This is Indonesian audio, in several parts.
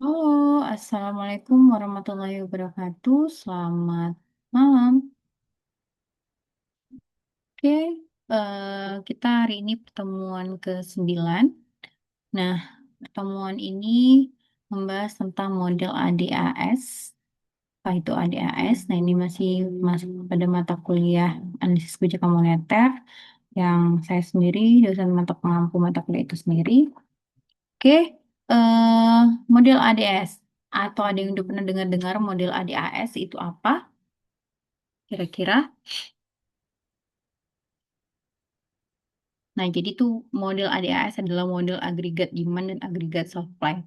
Halo, Assalamualaikum warahmatullahi wabarakatuh. Selamat malam. Oke, kita hari ini pertemuan ke-9. Nah, pertemuan ini membahas tentang model ADAS. Apa itu ADAS? Nah, ini masih masuk pada mata kuliah analisis kebijakan moneter yang saya sendiri dosen mata pengampu mata kuliah itu sendiri. Oke, model ADAS atau ada yang udah pernah dengar-dengar model ADAS itu apa? Kira-kira. Nah, jadi tuh model ADAS adalah model agregat demand dan agregat supply.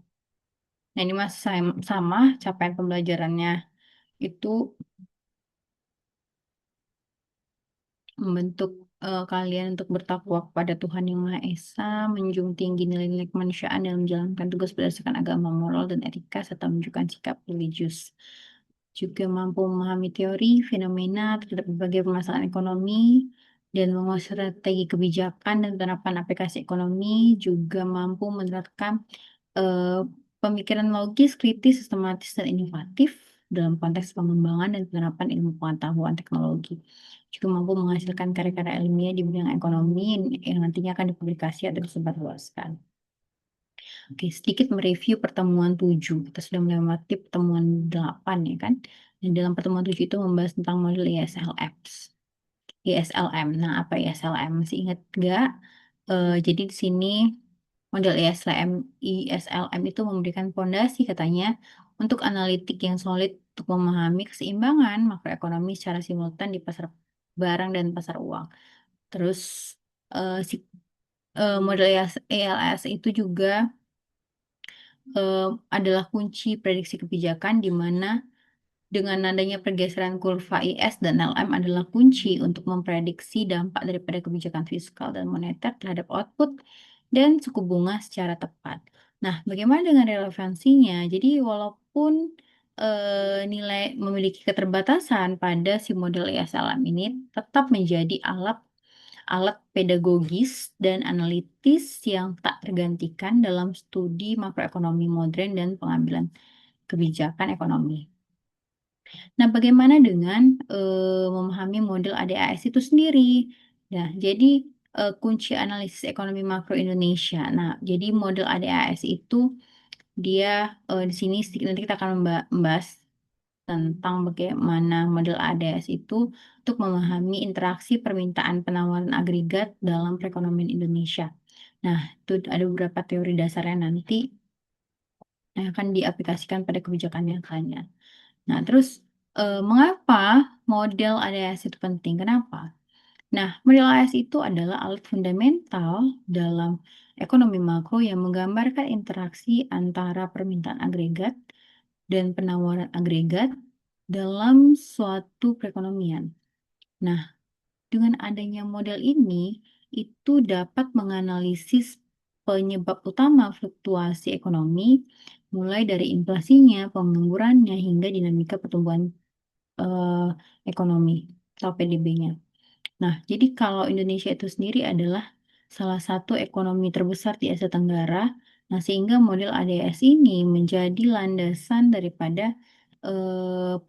Nah, ini masih sama capaian pembelajarannya itu membentuk kalian untuk bertakwa kepada Tuhan Yang Maha Esa, menjunjung tinggi nilai-nilai kemanusiaan dalam menjalankan tugas berdasarkan agama, moral, dan etika, serta menunjukkan sikap religius. Juga mampu memahami teori, fenomena terhadap berbagai permasalahan ekonomi, dan menguasai strategi kebijakan dan penerapan aplikasi ekonomi, juga mampu menerapkan eh, pemikiran logis, kritis, sistematis, dan inovatif dalam konteks pengembangan dan penerapan ilmu pengetahuan teknologi. Juga mampu menghasilkan karya-karya ilmiah di bidang ekonomi yang nantinya akan dipublikasi atau disebarluaskan. Oke, sedikit mereview pertemuan 7. Kita sudah melewati pertemuan 8 ya kan. Dan dalam pertemuan 7 itu membahas tentang model ISLM. ISLM. Nah, apa ISLM? Masih ingat nggak? Jadi di sini model ISLM itu memberikan fondasi katanya untuk analitik yang solid untuk memahami keseimbangan makroekonomi secara simultan di pasar barang dan pasar uang. Terus si model ELS itu juga adalah kunci prediksi kebijakan di mana dengan adanya pergeseran kurva IS dan LM adalah kunci untuk memprediksi dampak daripada kebijakan fiskal dan moneter terhadap output dan suku bunga secara tepat. Nah, bagaimana dengan relevansinya? Jadi, walaupun nilai memiliki keterbatasan pada si model ISLM ini tetap menjadi alat alat pedagogis dan analitis yang tak tergantikan dalam studi makroekonomi modern dan pengambilan kebijakan ekonomi. Nah, bagaimana dengan memahami model ADAS itu sendiri? Nah, jadi kunci analisis ekonomi makro Indonesia. Nah, jadi model ADAS itu dia di sini nanti kita akan membahas tentang bagaimana model ADS itu untuk memahami interaksi permintaan penawaran agregat dalam perekonomian Indonesia. Nah, itu ada beberapa teori dasarnya nanti yang akan diaplikasikan pada kebijakan yang lainnya. Nah, terus mengapa model ADS itu penting? Kenapa? Nah, model ADS itu adalah alat fundamental dalam ekonomi makro yang menggambarkan interaksi antara permintaan agregat dan penawaran agregat dalam suatu perekonomian. Nah, dengan adanya model ini, itu dapat menganalisis penyebab utama fluktuasi ekonomi, mulai dari inflasinya, penganggurannya, hingga dinamika pertumbuhan eh, ekonomi atau PDB-nya. Nah, jadi kalau Indonesia itu sendiri adalah salah satu ekonomi terbesar di Asia Tenggara, nah sehingga model ADS ini menjadi landasan daripada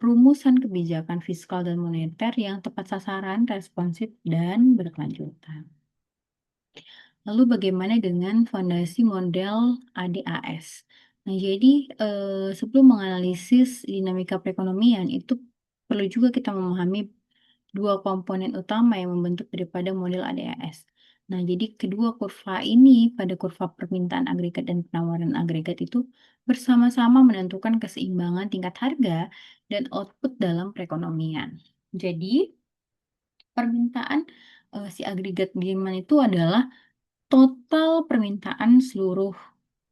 perumusan kebijakan fiskal dan moneter yang tepat sasaran, responsif, dan berkelanjutan. Lalu bagaimana dengan fondasi model ADAS? Nah, jadi sebelum menganalisis dinamika perekonomian itu perlu juga kita memahami dua komponen utama yang membentuk daripada model ADAS. Nah, jadi kedua kurva ini pada kurva permintaan agregat dan penawaran agregat itu bersama-sama menentukan keseimbangan tingkat harga dan output dalam perekonomian. Jadi, permintaan si agregat demand itu adalah total permintaan seluruh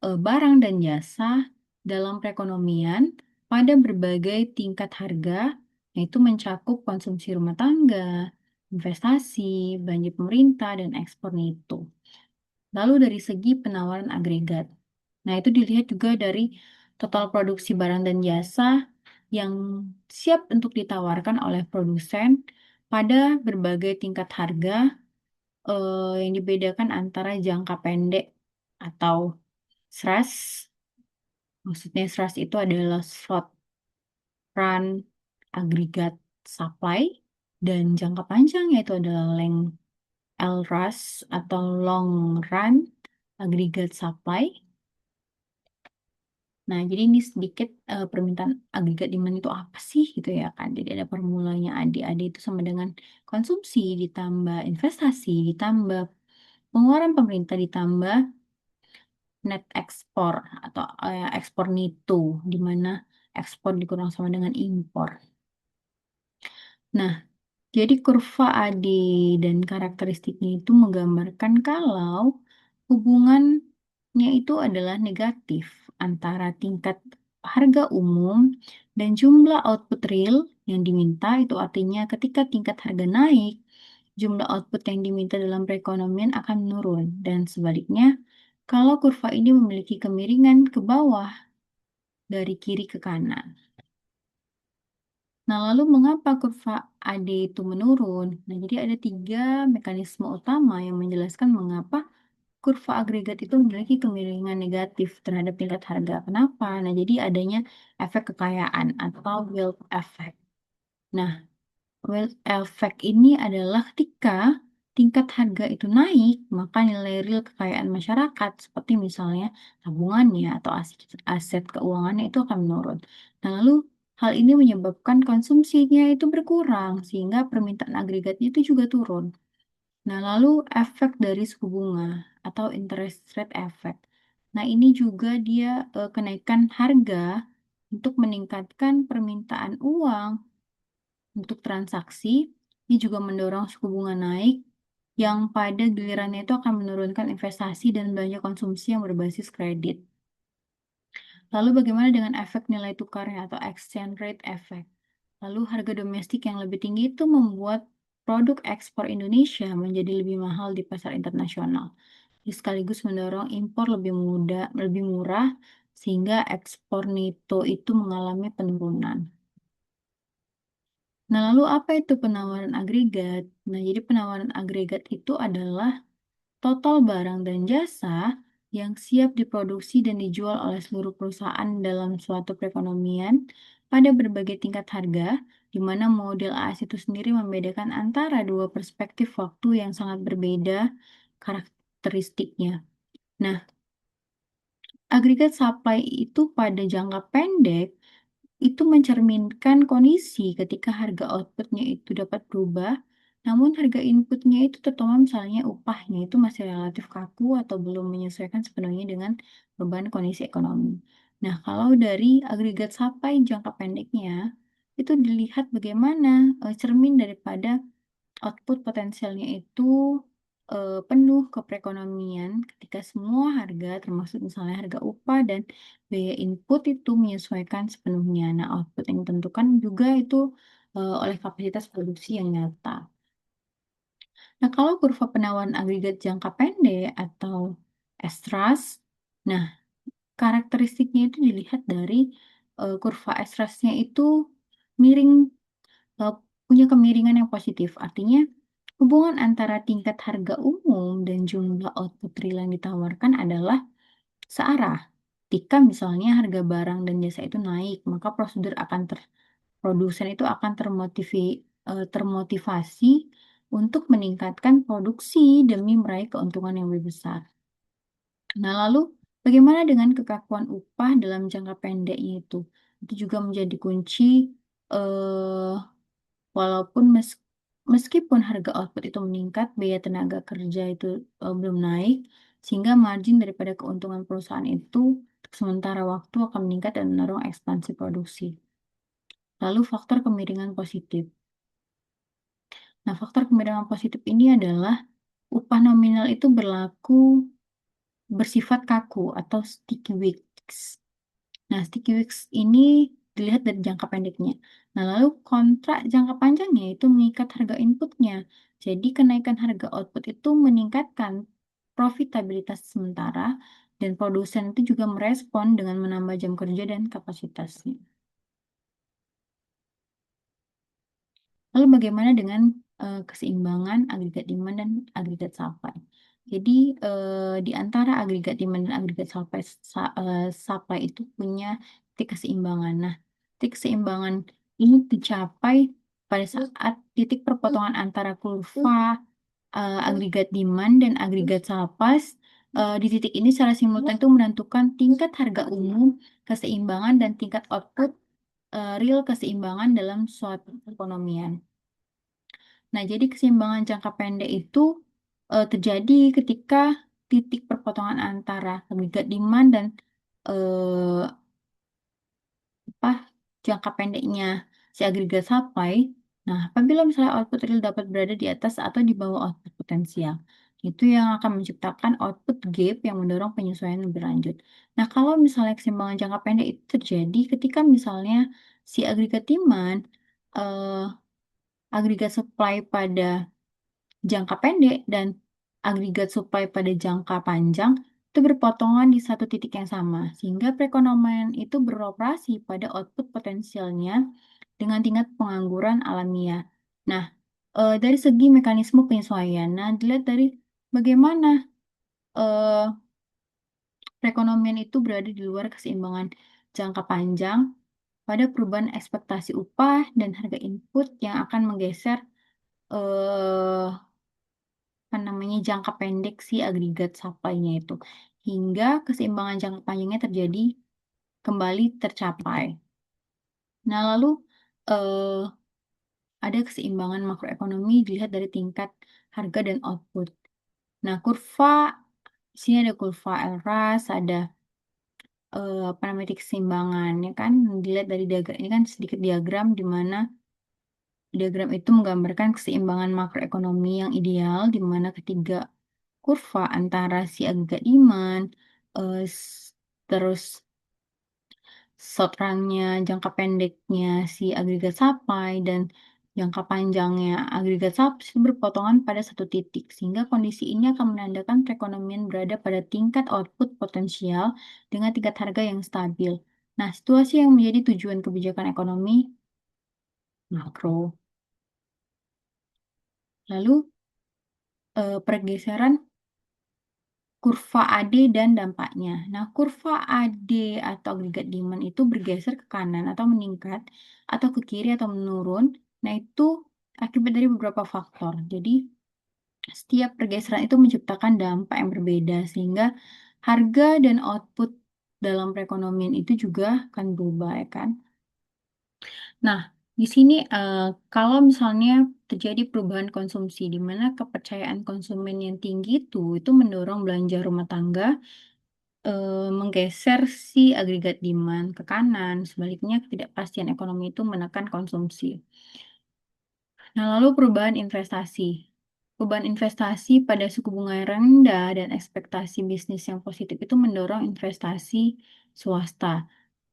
barang dan jasa dalam perekonomian pada berbagai tingkat harga, yaitu mencakup konsumsi rumah tangga, investasi, belanja pemerintah, dan ekspor itu. Lalu dari segi penawaran agregat. Nah, itu dilihat juga dari total produksi barang dan jasa yang siap untuk ditawarkan oleh produsen pada berbagai tingkat harga yang dibedakan antara jangka pendek atau SRAS Maksudnya SRAS itu adalah short run aggregate supply, dan jangka panjang yaitu adalah LRAS atau long run aggregate supply. Nah, jadi ini sedikit permintaan agregat demand itu apa sih gitu ya kan. Jadi ada formulanya AD itu sama dengan konsumsi ditambah investasi ditambah pengeluaran pemerintah ditambah net ekspor atau ekspor neto, di mana ekspor dikurang sama dengan impor. Nah, jadi kurva AD dan karakteristiknya itu menggambarkan kalau hubungannya itu adalah negatif antara tingkat harga umum dan jumlah output real yang diminta. Itu artinya ketika tingkat harga naik, jumlah output yang diminta dalam perekonomian akan menurun. Dan sebaliknya, kalau kurva ini memiliki kemiringan ke bawah dari kiri ke kanan. Nah, lalu mengapa kurva AD itu menurun? Nah, jadi ada 3 mekanisme utama yang menjelaskan mengapa kurva agregat itu memiliki kemiringan negatif terhadap tingkat harga. Kenapa? Nah, jadi adanya efek kekayaan atau wealth effect. Nah, wealth effect ini adalah ketika tingkat harga itu naik, maka nilai real kekayaan masyarakat, seperti misalnya tabungannya atau aset keuangannya itu akan menurun. Nah, lalu hal ini menyebabkan konsumsinya itu berkurang, sehingga permintaan agregatnya itu juga turun. Nah, lalu efek dari suku bunga atau interest rate effect. Nah, ini juga dia kenaikan harga untuk meningkatkan permintaan uang untuk transaksi. Ini juga mendorong suku bunga naik, yang pada gilirannya itu akan menurunkan investasi dan belanja konsumsi yang berbasis kredit. Lalu bagaimana dengan efek nilai tukarnya atau exchange rate effect? Lalu harga domestik yang lebih tinggi itu membuat produk ekspor Indonesia menjadi lebih mahal di pasar internasional. Jadi sekaligus mendorong impor lebih murah, sehingga ekspor neto itu mengalami penurunan. Nah, lalu apa itu penawaran agregat? Nah, jadi penawaran agregat itu adalah total barang dan jasa yang siap diproduksi dan dijual oleh seluruh perusahaan dalam suatu perekonomian pada berbagai tingkat harga, di mana model AS itu sendiri membedakan antara dua perspektif waktu yang sangat berbeda karakteristiknya. Nah, agregat supply itu pada jangka pendek itu mencerminkan kondisi ketika harga outputnya itu dapat berubah, namun harga inputnya itu terutama misalnya upahnya itu masih relatif kaku atau belum menyesuaikan sepenuhnya dengan perubahan kondisi ekonomi. Nah, kalau dari agregat supply jangka pendeknya, itu dilihat bagaimana cermin daripada output potensialnya itu penuh ke perekonomian ketika semua harga, termasuk misalnya harga upah dan biaya input itu menyesuaikan sepenuhnya. Nah, output yang ditentukan juga itu oleh kapasitas produksi yang nyata. Nah, kalau kurva penawaran agregat jangka pendek atau SRAS, nah karakteristiknya itu dilihat dari kurva SRAS-nya itu miring, eee, punya kemiringan yang positif. Artinya, hubungan antara tingkat harga umum dan jumlah output real yang ditawarkan adalah searah. Ketika misalnya harga barang dan jasa itu naik, maka produsen itu akan termotivasi untuk meningkatkan produksi demi meraih keuntungan yang lebih besar. Nah, lalu bagaimana dengan kekakuan upah dalam jangka pendeknya itu? Itu juga menjadi kunci, eee walaupun meskipun harga output itu meningkat, biaya tenaga kerja itu, belum naik, sehingga margin daripada keuntungan perusahaan itu untuk sementara waktu akan meningkat dan mendorong ekspansi produksi. Lalu faktor kemiringan positif. Nah, faktor kemiringan positif ini adalah upah nominal itu bersifat kaku atau sticky wicks. Nah, sticky wicks ini dilihat dari jangka pendeknya. Nah, lalu kontrak jangka panjangnya itu mengikat harga inputnya. Jadi, kenaikan harga output itu meningkatkan profitabilitas sementara, dan produsen itu juga merespon dengan menambah jam kerja dan kapasitasnya. Lalu bagaimana dengan keseimbangan agregat demand dan agregat supply? Jadi di antara agregat demand dan agregat supply itu punya titik keseimbangan. Nah, titik keseimbangan ini dicapai pada saat titik perpotongan antara kurva agregat demand dan agregat supply. Di titik ini secara simultan itu menentukan tingkat harga umum, keseimbangan, dan tingkat output real keseimbangan dalam suatu perekonomian. Nah, jadi keseimbangan jangka pendek itu terjadi ketika titik perpotongan antara agregat demand dan eh, apa jangka pendeknya si agregat supply. Nah, apabila misalnya output real dapat berada di atas atau di bawah output potensial, itu yang akan menciptakan output gap yang mendorong penyesuaian lebih lanjut. Nah, kalau misalnya keseimbangan jangka pendek itu terjadi ketika misalnya si agregat demand, eh, agregat supply pada jangka pendek dan agregat supply pada jangka panjang itu berpotongan di satu titik yang sama, sehingga perekonomian itu beroperasi pada output potensialnya dengan tingkat pengangguran alamiah. Nah, dari segi mekanisme penyesuaian, nah dilihat dari bagaimana eh, perekonomian itu berada di luar keseimbangan jangka panjang pada perubahan ekspektasi upah dan harga input yang akan menggeser eh, apa namanya jangka pendek si agregat supply-nya itu hingga keseimbangan jangka panjangnya terjadi kembali tercapai. Nah, lalu eh, ada keseimbangan makroekonomi dilihat dari tingkat harga dan output. Nah, di sini ada kurva Elras, ada apa namanya keseimbangan ya kan dilihat dari diagram ini kan sedikit diagram di mana diagram itu menggambarkan keseimbangan makroekonomi yang ideal di mana ketiga kurva antara si agregat demand, terus short run-nya, jangka pendeknya si agregat supply, dan jangka panjangnya agregat supply itu berpotongan pada satu titik. Sehingga kondisi ini akan menandakan perekonomian berada pada tingkat output potensial dengan tingkat harga yang stabil. Nah, situasi yang menjadi tujuan kebijakan ekonomi makro. Lalu, pergeseran kurva AD dan dampaknya. Nah, kurva AD atau agregat demand itu bergeser ke kanan atau meningkat, atau ke kiri atau menurun. Nah, itu akibat dari beberapa faktor. Jadi, setiap pergeseran itu menciptakan dampak yang berbeda, sehingga harga dan output dalam perekonomian itu juga akan berubah, ya kan? Nah, di sini kalau misalnya terjadi perubahan konsumsi, di mana kepercayaan konsumen yang tinggi itu mendorong belanja rumah tangga menggeser si agregat demand ke kanan, sebaliknya ketidakpastian ekonomi itu menekan konsumsi. Nah, lalu perubahan investasi. Perubahan investasi pada suku bunga yang rendah dan ekspektasi bisnis yang positif itu mendorong investasi swasta,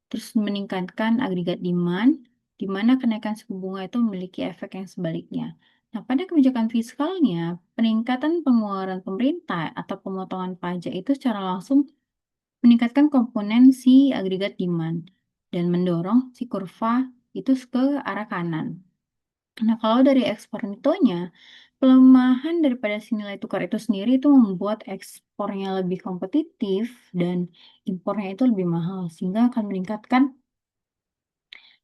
terus meningkatkan agregat demand, di mana kenaikan suku bunga itu memiliki efek yang sebaliknya. Nah, pada kebijakan fiskalnya, peningkatan pengeluaran pemerintah atau pemotongan pajak itu secara langsung meningkatkan komponen si agregat demand dan mendorong si kurva itu ke arah kanan. Nah, kalau dari ekspor netonya, pelemahan daripada si nilai tukar itu sendiri itu membuat ekspornya lebih kompetitif dan impornya itu lebih mahal, sehingga akan meningkatkan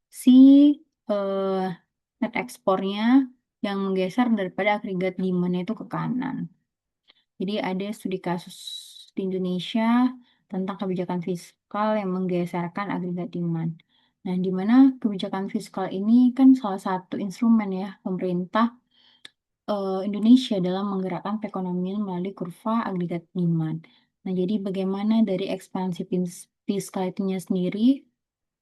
si eh, net ekspornya yang menggeser daripada agregat demand itu ke kanan. Jadi ada studi kasus di Indonesia tentang kebijakan fiskal yang menggeserkan agregat demand. Nah, di mana kebijakan fiskal ini kan salah satu instrumen ya pemerintah Indonesia dalam menggerakkan perekonomian melalui kurva agregat demand. Nah, jadi bagaimana dari ekspansi fiskal itunya sendiri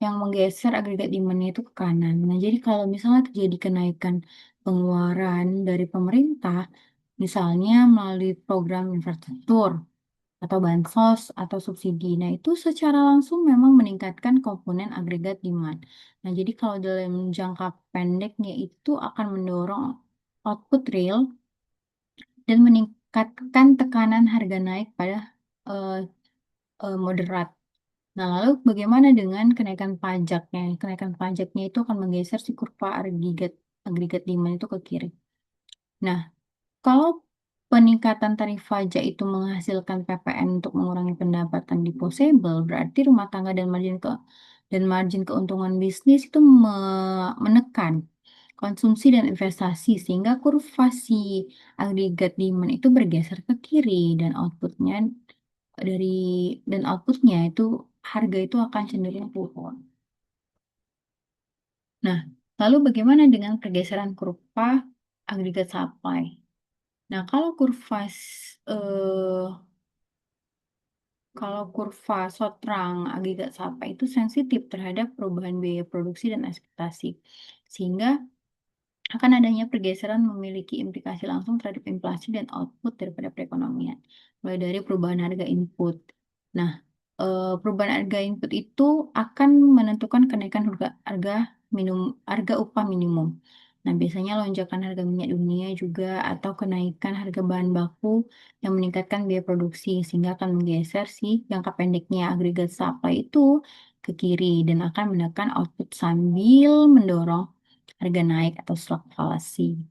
yang menggeser agregat demand itu ke kanan. Nah, jadi kalau misalnya terjadi kenaikan pengeluaran dari pemerintah, misalnya melalui program infrastruktur atau bansos atau subsidi. Nah, itu secara langsung memang meningkatkan komponen agregat demand. Nah, jadi kalau dalam jangka pendeknya itu akan mendorong output real dan meningkatkan tekanan harga naik pada eh, moderat. Nah, lalu bagaimana dengan kenaikan pajaknya? Kenaikan pajaknya itu akan menggeser si kurva agregat demand itu ke kiri. Nah, kalau peningkatan tarif pajak itu menghasilkan PPN untuk mengurangi pendapatan disposable, berarti rumah tangga dan margin keuntungan bisnis itu menekan konsumsi dan investasi sehingga kurva si agregat demand itu bergeser ke kiri dari outputnya itu harga itu akan cenderung turun. Nah, lalu bagaimana dengan pergeseran kurva agregat supply? Nah, eh, kalau kurva Sotrang agregat supply itu sensitif terhadap perubahan biaya produksi dan ekspektasi, sehingga akan adanya pergeseran memiliki implikasi langsung terhadap inflasi dan output daripada perekonomian, mulai dari perubahan harga input. Nah, perubahan harga input itu akan menentukan kenaikan harga upah minimum. Nah, biasanya lonjakan harga minyak dunia juga atau kenaikan harga bahan baku yang meningkatkan biaya produksi sehingga akan menggeser si jangka pendeknya agregat supply itu ke kiri dan akan menekan output sambil mendorong harga naik atau stagflasi.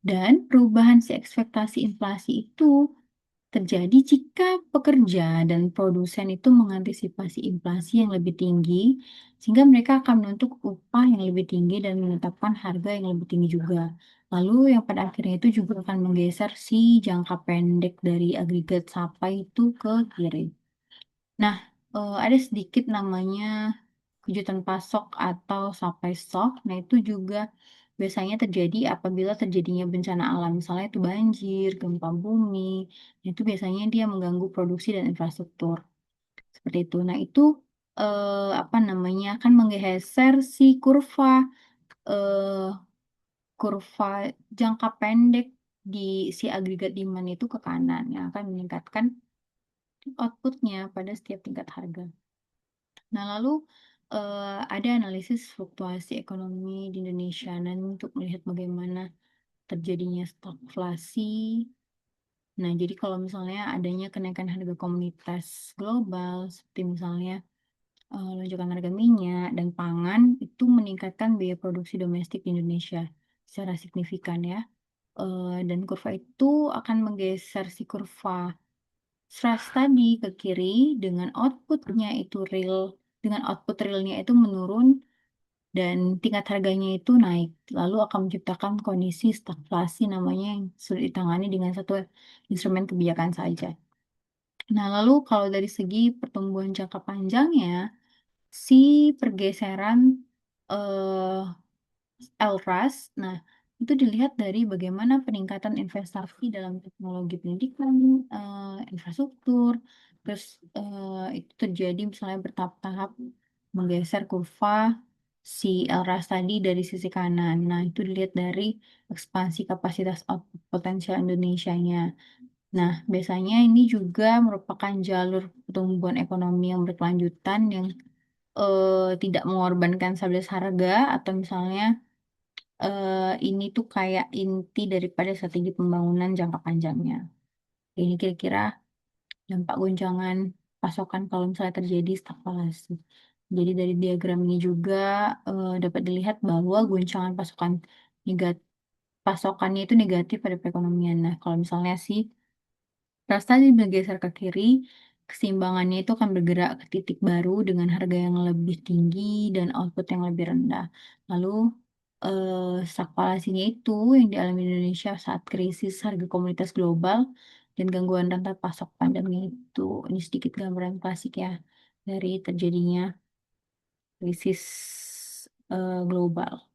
Dan perubahan si ekspektasi inflasi itu terjadi jika pekerja dan produsen itu mengantisipasi inflasi yang lebih tinggi, sehingga mereka akan menuntut upah yang lebih tinggi dan menetapkan harga yang lebih tinggi juga. Lalu yang pada akhirnya itu juga akan menggeser si jangka pendek dari agregat supply itu ke kiri. Nah, ada sedikit namanya kejutan pasok atau supply shock. Nah, itu juga biasanya terjadi apabila terjadinya bencana alam, misalnya itu banjir, gempa bumi. Nah, itu biasanya dia mengganggu produksi dan infrastruktur. Seperti itu. Nah, itu apa namanya akan menggeser si eh, kurva jangka pendek di si agregat demand itu ke kanan yang akan meningkatkan outputnya pada setiap tingkat harga. Nah, lalu ada analisis fluktuasi ekonomi di Indonesia dan untuk melihat bagaimana terjadinya stagflasi. Nah, jadi kalau misalnya adanya kenaikan harga komoditas global, seperti misalnya lonjakan harga minyak dan pangan, itu meningkatkan biaya produksi domestik di Indonesia secara signifikan ya. Dan kurva itu akan menggeser si kurva Stras tadi ke kiri dengan output realnya itu menurun dan tingkat harganya itu naik. Lalu akan menciptakan kondisi stagflasi namanya yang sulit ditangani dengan satu instrumen kebijakan saja. Nah, lalu kalau dari segi pertumbuhan jangka panjangnya, si pergeseran eh, LRAS. Nah, itu dilihat dari bagaimana peningkatan investasi dalam teknologi pendidikan, infrastruktur, terus itu terjadi misalnya bertahap-tahap menggeser kurva si LRAS tadi dari sisi kanan. Nah, itu dilihat dari ekspansi kapasitas output potensial Indonesianya. Nah, biasanya ini juga merupakan jalur pertumbuhan ekonomi yang berkelanjutan yang tidak mengorbankan stabilitas harga atau misalnya ini tuh kayak inti daripada strategi pembangunan jangka panjangnya. Ini kira-kira dampak goncangan pasokan kalau misalnya terjadi stagflasi. Jadi dari diagram ini juga dapat dilihat bahwa goncangan pasokannya itu negatif pada perekonomian. Nah, kalau misalnya sih rasa bergeser ke kiri, keseimbangannya itu akan bergerak ke titik baru dengan harga yang lebih tinggi dan output yang lebih rendah. Lalu stagflasinya itu yang dialami Indonesia saat krisis harga komoditas global dan gangguan rantai pasok pandemi itu. Ini sedikit gambaran klasik ya dari terjadinya krisis global.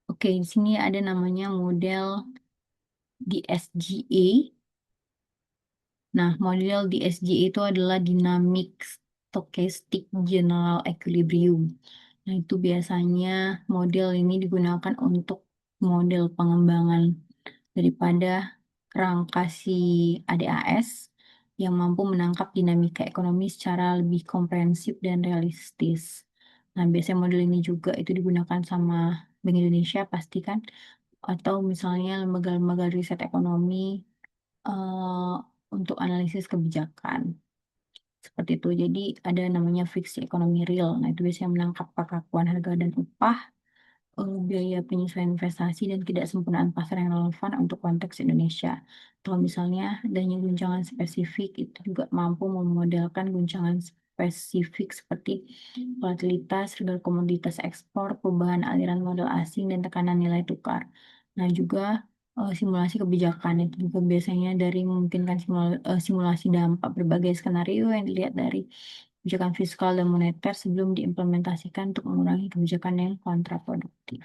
Oke, di sini ada namanya model DSGE. Nah, model DSGE itu adalah Dynamic Stochastic General Equilibrium. Nah, itu biasanya model ini digunakan untuk model pengembangan daripada kerangka si ADAS yang mampu menangkap dinamika ekonomi secara lebih komprehensif dan realistis. Nah, biasanya model ini juga itu digunakan sama Bank Indonesia pastikan atau misalnya lembaga-lembaga riset ekonomi eh, untuk analisis kebijakan. Seperti itu. Jadi ada namanya fiksi ekonomi real. Nah, itu biasanya menangkap kekakuan harga dan upah biaya penyesuaian investasi dan ketidaksempurnaan pasar yang relevan untuk konteks Indonesia. Atau misalnya adanya guncangan spesifik itu juga mampu memodelkan guncangan spesifik seperti volatilitas harga komoditas ekspor, perubahan aliran modal asing, dan tekanan nilai tukar. Nah, juga simulasi kebijakan itu juga biasanya dari memungkinkan simulasi dampak berbagai skenario yang dilihat dari kebijakan fiskal dan moneter sebelum diimplementasikan untuk mengurangi kebijakan yang kontraproduktif.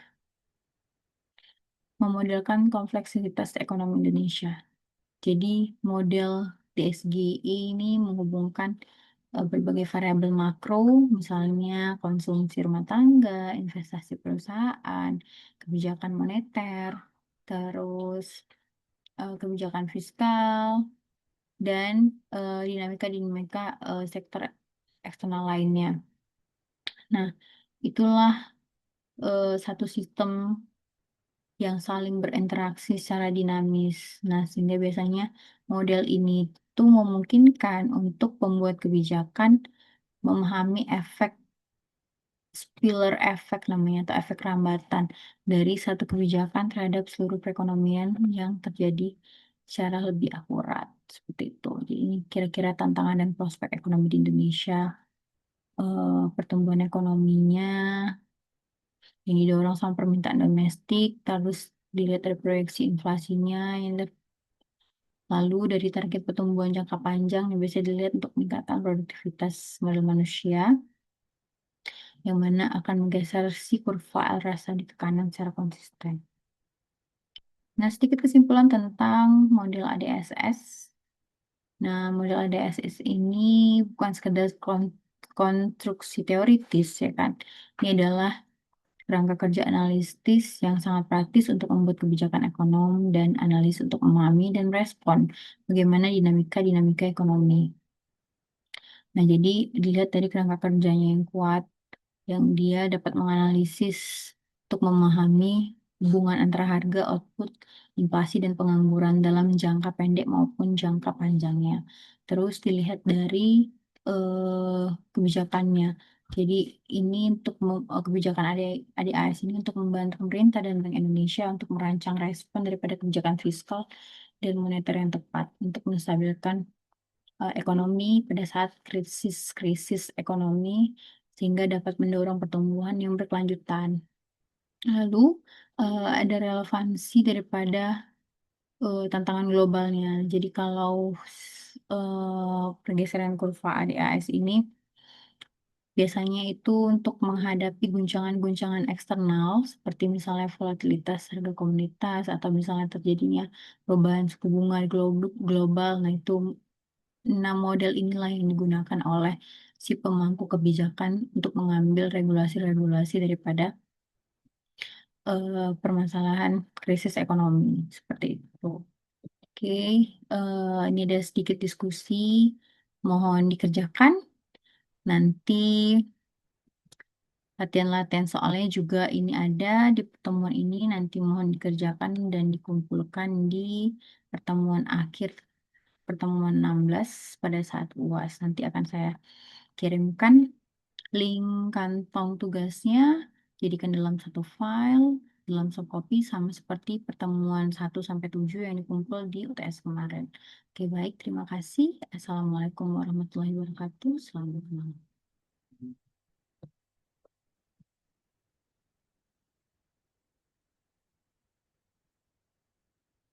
Memodelkan kompleksitas ekonomi Indonesia. Jadi model DSGI ini menghubungkan berbagai variabel makro, misalnya konsumsi rumah tangga, investasi perusahaan, kebijakan moneter, terus kebijakan fiskal, dan dinamika-dinamika sektor eksternal lainnya. Nah, itulah satu sistem yang saling berinteraksi secara dinamis. Nah, sehingga biasanya model ini tuh memungkinkan untuk pembuat kebijakan memahami efek spiller effect namanya atau efek rambatan dari satu kebijakan terhadap seluruh perekonomian yang terjadi secara lebih akurat seperti itu. Jadi ini kira-kira tantangan dan prospek ekonomi di Indonesia, pertumbuhan ekonominya yang didorong sama permintaan domestik, terus dilihat dari proyeksi inflasinya, lalu dari target pertumbuhan jangka panjang yang biasa dilihat untuk meningkatkan produktivitas modal manusia, yang mana akan menggeser si kurva rasa di tekanan secara konsisten. Nah, sedikit kesimpulan tentang model ADSS. Nah, model ADSS ini bukan sekedar konstruksi teoritis, ya kan. Ini adalah kerangka kerja analitis yang sangat praktis untuk membuat kebijakan ekonom dan analis untuk memahami dan merespon bagaimana dinamika-dinamika ekonomi. Nah, jadi dilihat dari kerangka kerjanya yang kuat, yang dia dapat menganalisis untuk memahami hubungan antara harga, output, inflasi, dan pengangguran dalam jangka pendek maupun jangka panjangnya. Terus dilihat dari kebijakannya. Jadi ini untuk kebijakan ADAS ini untuk membantu pemerintah dan Bank Indonesia untuk merancang respon daripada kebijakan fiskal dan moneter yang tepat untuk menstabilkan ekonomi pada saat krisis ekonomi sehingga dapat mendorong pertumbuhan yang berkelanjutan. Lalu ada relevansi daripada tantangan globalnya. Jadi kalau pergeseran kurva ADAS ini biasanya itu untuk menghadapi guncangan-guncangan eksternal seperti misalnya volatilitas harga komoditas atau misalnya terjadinya perubahan suku bunga global. Nah, itu 6 model inilah yang digunakan oleh si pemangku kebijakan untuk mengambil regulasi-regulasi daripada permasalahan krisis ekonomi seperti itu. Oke, ini ada sedikit diskusi, mohon dikerjakan. Nanti latihan-latihan soalnya juga ini ada di pertemuan ini, nanti mohon dikerjakan dan dikumpulkan di pertemuan akhir pertemuan 16 pada saat UAS. Nanti akan saya kirimkan link kantong tugasnya, jadikan dalam satu file, dalam soft copy, sama seperti pertemuan 1 sampai 7 yang dikumpul di UTS kemarin. Oke, baik, terima kasih. Assalamualaikum warahmatullahi wabarakatuh. Selamat malam.